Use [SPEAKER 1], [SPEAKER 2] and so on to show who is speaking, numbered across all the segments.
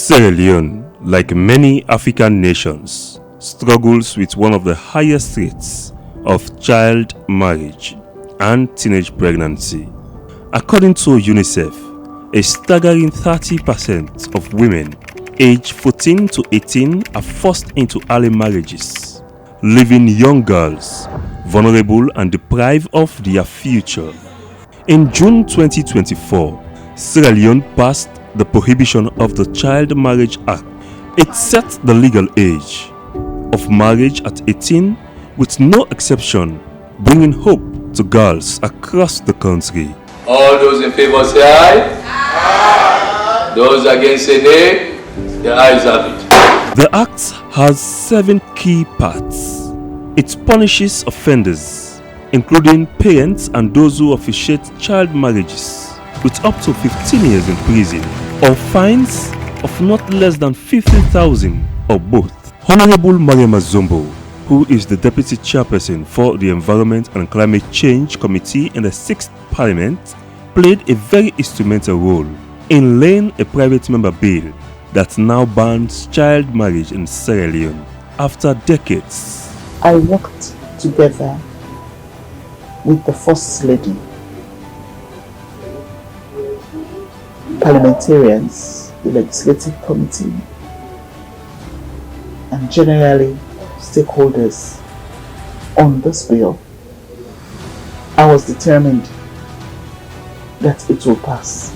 [SPEAKER 1] Sierra Leone, like many African nations, struggles with one of the highest rates of child marriage and teenage pregnancy. According to UNICEF, a staggering 30% of women aged 14 to 18 are forced into early marriages, leaving young girls vulnerable and deprived of their future. In June 2024, Sierra Leone passed the Prohibition of the Child Marriage Act. It set the legal age of marriage at 18 with no exception, bringing hope to girls across the country.
[SPEAKER 2] All those in favor say aye. Aye. Those against say nay. The ayes have it.
[SPEAKER 1] The Act has 7 key parts. It punishes offenders, including parents and those who officiate child marriages, with up to 15 years in prison or fines of not less than 50,000 or both. Honorable Mariama Zombo, who is the Deputy Chairperson for the Environment and Climate Change Committee in the 6th Parliament, played a very instrumental role in laying a private member bill that now bans child marriage in Sierra Leone after decades.
[SPEAKER 3] I worked together with the First Lady, parliamentarians, the Legislative Committee, and generally stakeholders on this bill. I was determined that it will pass.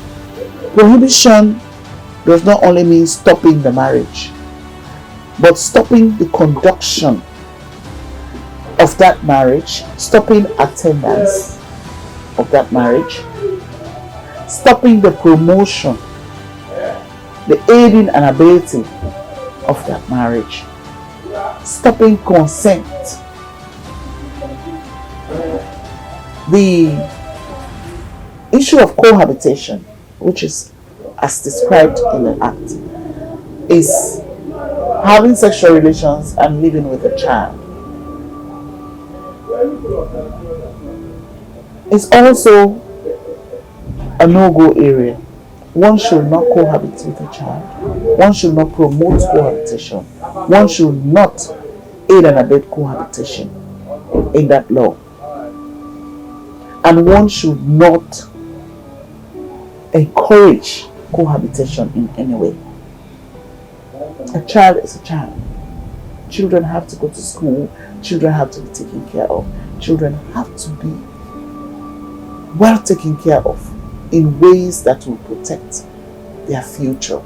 [SPEAKER 3] Prohibition does not only mean stopping the marriage, but stopping the conduction of that marriage, stopping attendance of that marriage, stopping the promotion, the aiding and abetting of that marriage, stopping consent. The issue of cohabitation, which is as described in the Act, is having sexual relations and living with a child. It's also a no-go area. One should not cohabit with a child. One should not promote cohabitation. One should not aid and abet cohabitation in that law. And one should not encourage cohabitation in any way. A child is a child. Children have to go to school. Children have to be taken care of. Children have to be well taken care of in ways that will protect their future.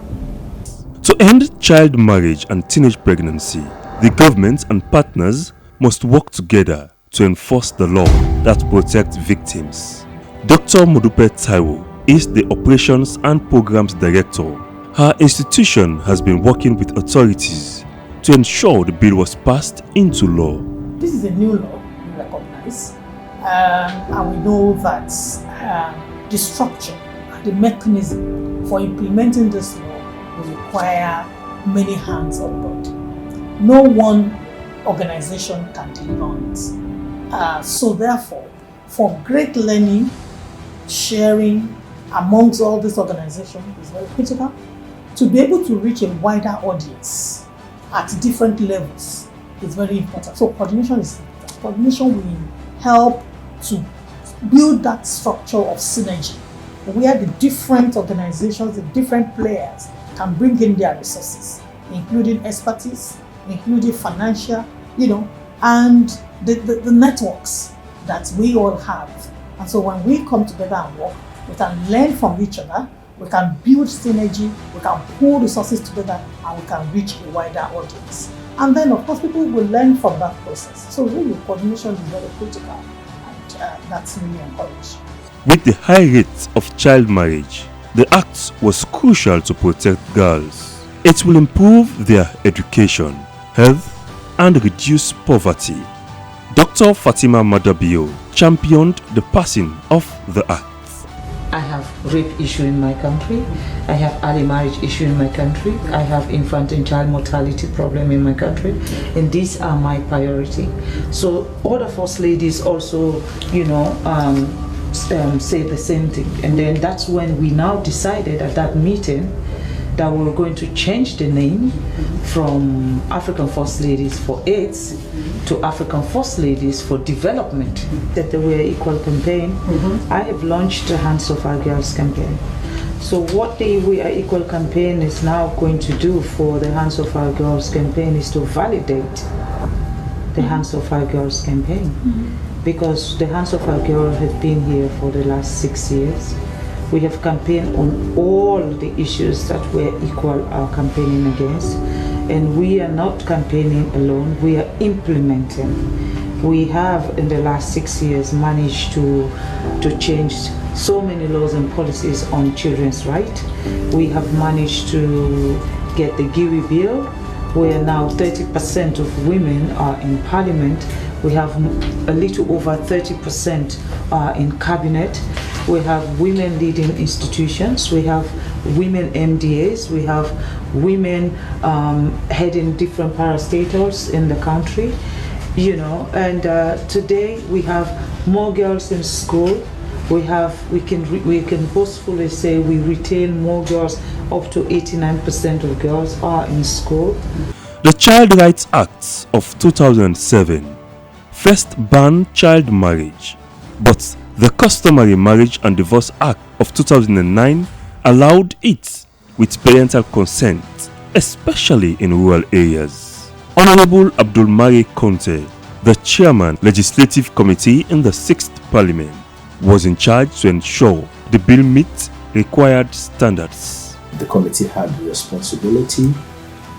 [SPEAKER 1] To end child marriage and teenage pregnancy, the government and partners must work together to enforce the law that protects victims. Dr. Modupe Taiwo is the Operations and Programs Director. Her institution has been working with authorities to ensure the bill was passed into law.
[SPEAKER 4] This is a new law we recognize, and we know that the structure and the mechanism for implementing this law will require many hands on board. No one organization can deliver on it. So therefore, for great learning, sharing amongst all these organizations is very critical. To be able to reach a wider audience at different levels is very important. So coordination is important. Coordination will help to build that structure of synergy where the different organizations, the different players can bring in their resources, including expertise, including financial, and the networks that we all have. And so when we come together and work, we can learn from each other, we can build synergy, we can pull resources together, and we can reach a wider audience. And then, of course, people will learn from that process. So really, coordination is very critical, and that's really encouraged.
[SPEAKER 1] With the high rate of child marriage, the Act was crucial to protect girls. It will improve their education, health, and reduce poverty. Dr. Fatima Madabio championed the passing of the Act.
[SPEAKER 5] I have rape issue in my country, I have early marriage issue in my country, I have infant and child mortality problem in my country, and these are my priority. So all the first ladies also, say the same thing. And then that's when we now decided at that meeting that we were going to change the name from African First Ladies for AIDS to African First Ladies for Development. That they were equal campaign. I have launched the Hands of Our Girls campaign. So what the We Are Equal campaign is now going to do for the Hands of Our Girls campaign is to validate the Hands of Our Girls campaign. Because the Hands of Our Girls have been here for the last 6 years. We have campaigned on all the issues that we're equal are campaigning against. And we are not campaigning alone, we are implementing. We have in the last 6 years managed to change so many laws and policies on children's rights. We have managed to get the GIWI bill, where now 30% of women are in parliament. We have a little over 30% are in cabinet. We have women leading institutions. We have women MDAs. We have women heading different parastatals in the country. You know, and today we have more girls in school. We can boastfully say we retain more girls. Up to 89% of girls are in school.
[SPEAKER 1] The Child Rights Act of 2007 first banned child marriage, but the Customary Marriage and Divorce Act of 2009 allowed it with parental consent, especially in rural areas. Honorable Abdul Mari Conte, the chairman Legislative Committee in the 6th Parliament, was in charge to ensure the bill meets required standards.
[SPEAKER 6] The committee had the responsibility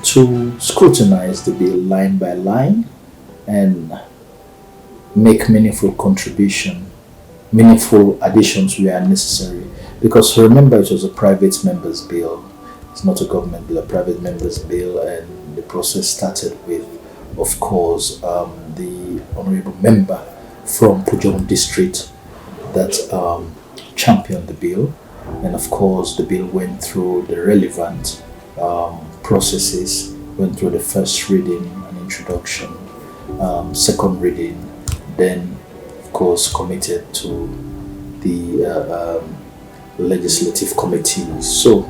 [SPEAKER 6] to scrutinize the bill line by line and make meaningful contribution, meaningful additions where necessary. Because remember, it was a private member's bill. It's not a government bill, a private member's bill, and the process started with, of course, the honorable member from Pujong district that championed the bill, and of course the bill went through the relevant processes, went through the first reading and introduction, second reading, then of course committed to the legislative committee. So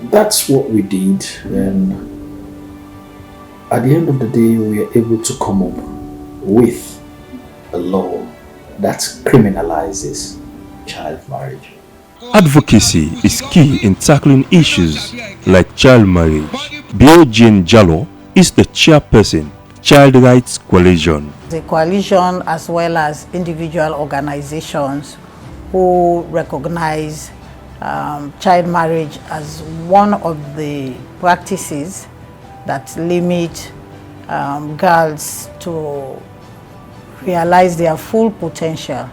[SPEAKER 6] that's what we did, and at the end of the day we were able to come up with a law that criminalizes child marriage.
[SPEAKER 1] Advocacy is key in tackling issues like child marriage. Bio Jane Jallo is the chairperson, Child Rights Coalition.
[SPEAKER 4] The coalition, as well as individual organizations who recognize child marriage as one of the practices that limit girls to realize their full potential,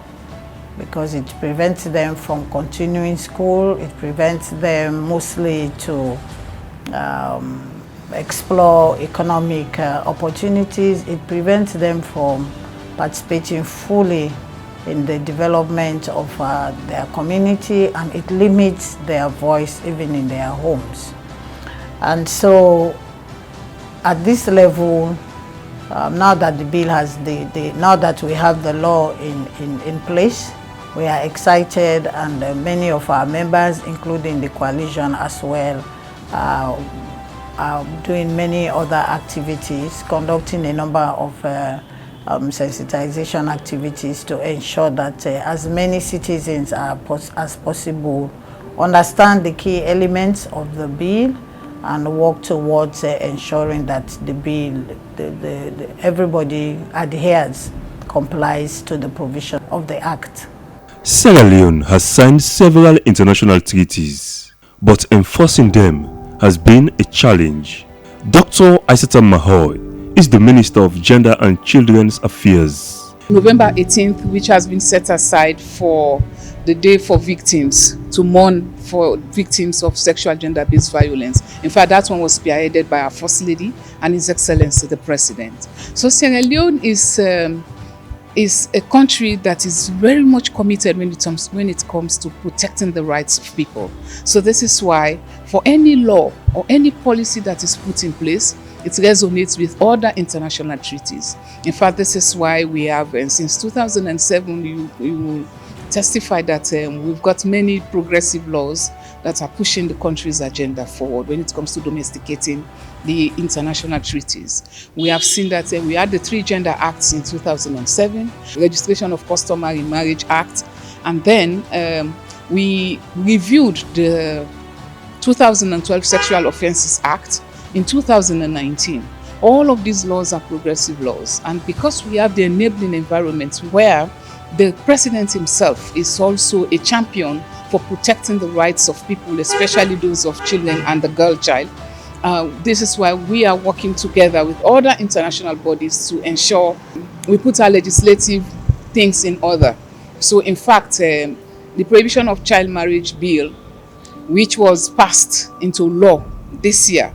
[SPEAKER 4] because it prevents them from continuing school, it prevents them mostly to explore economic opportunities, it prevents them from participating fully in the development of their community, and it limits their voice even in their homes. And so at this level, now that the bill has now that we have the law in place, we are excited, and many of our members, including the coalition as well, are doing many other activities, conducting a number of sensitization activities to ensure that as many citizens as possible understand the key elements of the bill and work towards ensuring that the bill, everybody adheres, complies to the provision of the Act.
[SPEAKER 1] Sierra Leone has signed several international treaties, but enforcing them has been a challenge. Dr. Aissata Mahoy is the Minister of Gender and Children's Affairs.
[SPEAKER 7] November 18th, which has been set aside for the day for victims, to mourn for victims of sexual gender-based violence. In fact, that one was spearheaded by our First Lady and His Excellency the President. So Sierra Leone is a country that is very much committed when it comes to protecting the rights of people. So this is why for any law or any policy that is put in place, it resonates with other international treaties. In fact, this is why we have, since 2007, you will testify that we've got many progressive laws that are pushing the country's agenda forward when it comes to domesticating the international treaties. We have seen that we had the 3 Gender Acts in 2007, Registration of Customary Marriage Act, and then we reviewed the 2012 Sexual Offences Act in 2019. All of these laws are progressive laws, and because we have the enabling environment where the president himself is also a champion for protecting the rights of people, especially those of children and the girl child, this is why we are working together with other international bodies to ensure we put our legislative things in order. So in fact, the Prohibition of Child Marriage Bill, which was passed into law this year,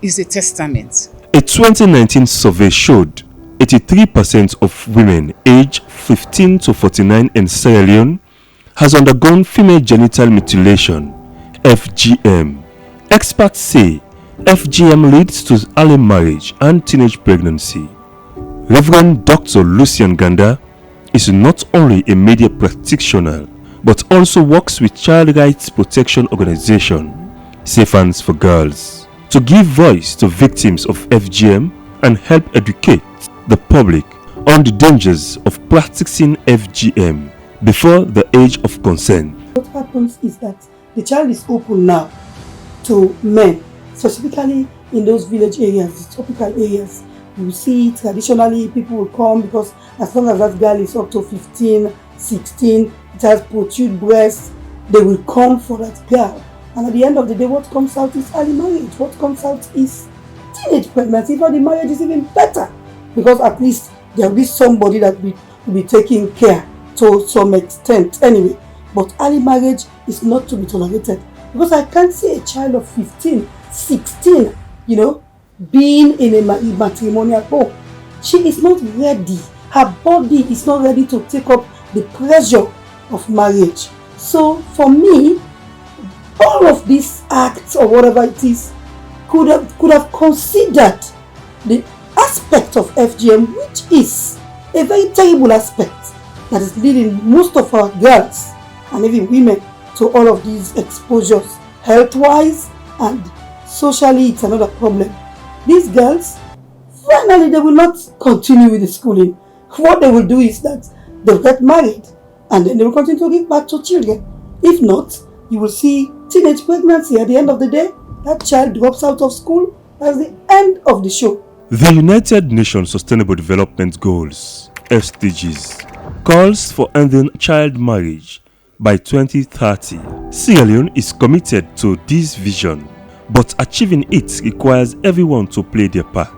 [SPEAKER 7] is a testament.
[SPEAKER 1] A 2019 survey showed 83% of women aged 15 to 49 in Sierra Leone has undergone female genital mutilation, FGM. Experts say FGM leads to early marriage and teenage pregnancy. Reverend Dr. Lucian Ganda is not only a media practitioner but also works with child rights protection organization Safe Hands for Girls to give voice to victims of FGM and help educate the public on the dangers of practicing FGM before the age of consent.
[SPEAKER 8] What happens is that the child is open now to men, specifically in those village areas, the tropical areas. You see, traditionally people will come because as long as that girl is up to 15, 16, it has protrude breasts, they will come for that girl. And at the end of the day, what comes out is early marriage. What comes out is teenage pregnancy. Even the marriage is even better because at least there will be somebody that will be taking care to some extent anyway. But early marriage is not to be tolerated because I can't see a child of 15, 16, being in a matrimonial home. She is not ready. Her body is not ready to take up the pressure of marriage. So for me, all of these acts or whatever it is could have considered the aspect of FGM, which is a very terrible aspect that is leading most of our girls and even women to all of these exposures. Health-wise and socially, it's another problem. These girls, finally, they will not continue with the schooling. What they will do is that they'll get married and then they will continue to give back to children. If not, you will see teenage pregnancy. At the end of the day, that child drops out of school. That's the end of the show.
[SPEAKER 1] The United Nations Sustainable Development Goals, SDGs, calls for ending child marriage by 2030. Sierra Leone is committed to this vision, but achieving it requires everyone to play their part.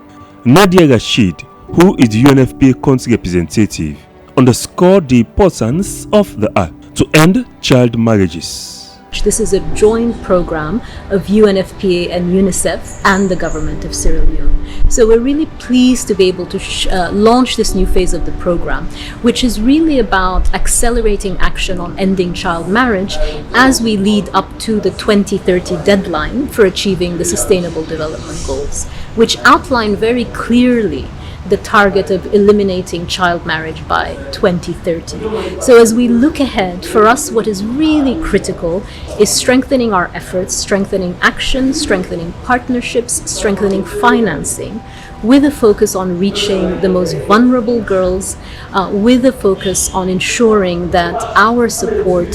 [SPEAKER 1] Nadia Rashid, who is the UNFPA country representative, underscored the importance of the act to end child marriages.
[SPEAKER 9] This is a joint program of UNFPA and UNICEF and the government of Sierra Leone. So we're really pleased to be able to launch this new phase of the program, which is really about accelerating action on ending child marriage as we lead up to the 2030 deadline for achieving the Sustainable Development Goals, which outline very clearly the target of eliminating child marriage by 2030. So as we look ahead, for us what is really critical is strengthening our efforts, strengthening action, strengthening partnerships, strengthening financing, with a focus on reaching the most vulnerable girls, with a focus on ensuring that our support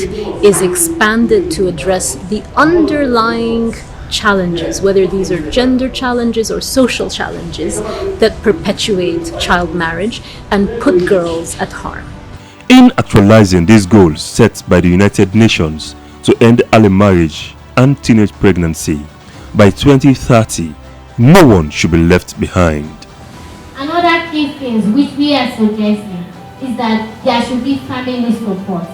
[SPEAKER 9] is expanded to address the underlying challenges, whether these are gender challenges or social challenges that perpetuate child marriage and put girls at harm.
[SPEAKER 1] In actualizing these goals set by the United Nations to end early marriage and teenage pregnancy by 2030, no one should be left behind.
[SPEAKER 10] Another key thing which we are suggesting is that there should be family support.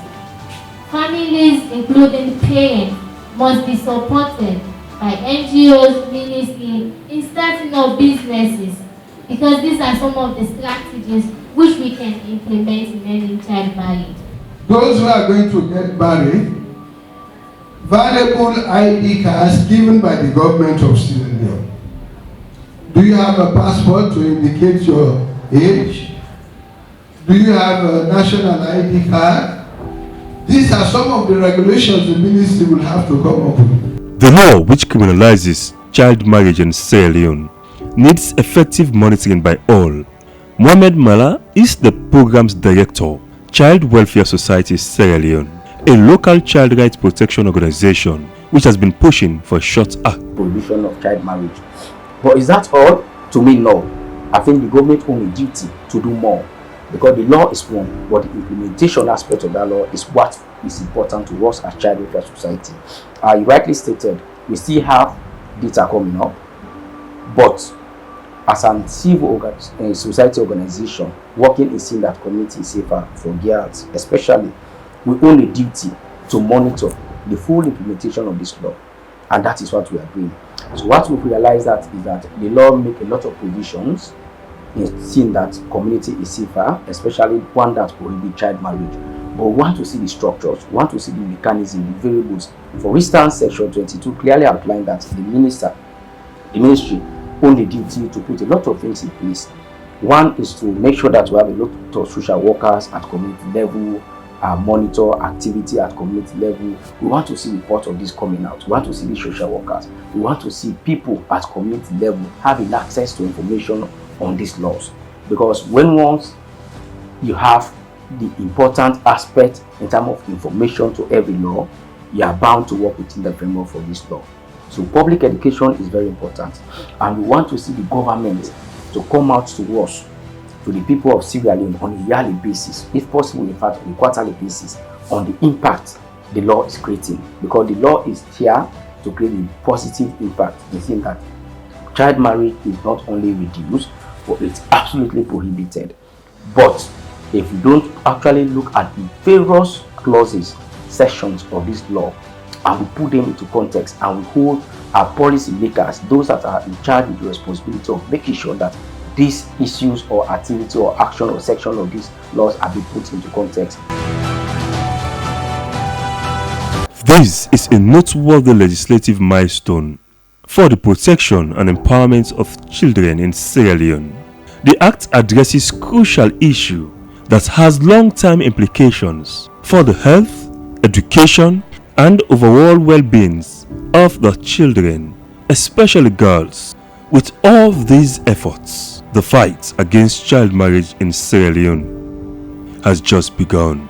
[SPEAKER 10] Families, including parents, must be supported by NGOs, ministry, in starting up businesses, because these are some of the strategies which we can implement in ending child marriage.
[SPEAKER 11] Those who are going to get married, valuable ID cards given by the government of Sierra Leone. Do you have a passport to indicate your age? Do you have a national ID card? These are some of the regulations the ministry will have to come up with.
[SPEAKER 1] The law which criminalizes child marriage in Sierra Leone needs effective monitoring by all. Mohamed Mala is the program's director, Child Welfare Society Sierra Leone, a local child rights protection organization which has been pushing for a short act.
[SPEAKER 12] Prohibition of child marriage. But is that all? To me, no. I think the government owns a duty to do more, because the law is one, but the implementation aspect of that law is what is important to us as Child Welfare Society. You rightly stated, we still have data coming up, but as a civil society organization working in seeing that community is safer for girls, especially, we own a duty to monitor the full implementation of this law, and that is what we are doing. So what we've realized is that the law make a lot of provisions in seeing that community is safer, especially one that prohibits child marriage. But we want to see the structures, we want to see the mechanism, the variables. For instance, Section 22 clearly outlined that the ministry own the duty to put a lot of things in place. One is to make sure that we have a lot of social workers at community level, monitor activity at community level. We want to see reports of this coming out. We want to see the social workers. We want to see people at community level having access to information on these laws. Because once you have the important aspect in terms of information to every law, you are bound to work within the framework for this law. So public education is very important, and we want to see the government to come out to us, to the people of Sierra Leone, on a yearly basis, if possible, in fact, on a quarterly basis, on the impact the law is creating. Because the law is here to create a positive impact in saying that child marriage is not only reduced, but it's absolutely prohibited. But if you don't actually look at the various clauses, sections of this law, and we put them into context, and we hold our policy makers, those that are in charge with the responsibility of making sure that these issues or activity or action or section of these laws are being put into context.
[SPEAKER 1] This is a noteworthy legislative milestone for the protection and empowerment of children in Sierra Leone. The Act addresses crucial issue that has long-term implications for the health, education, and overall well-being of the children, especially girls. With all these efforts, the fight against child marriage in Sierra Leone has just begun.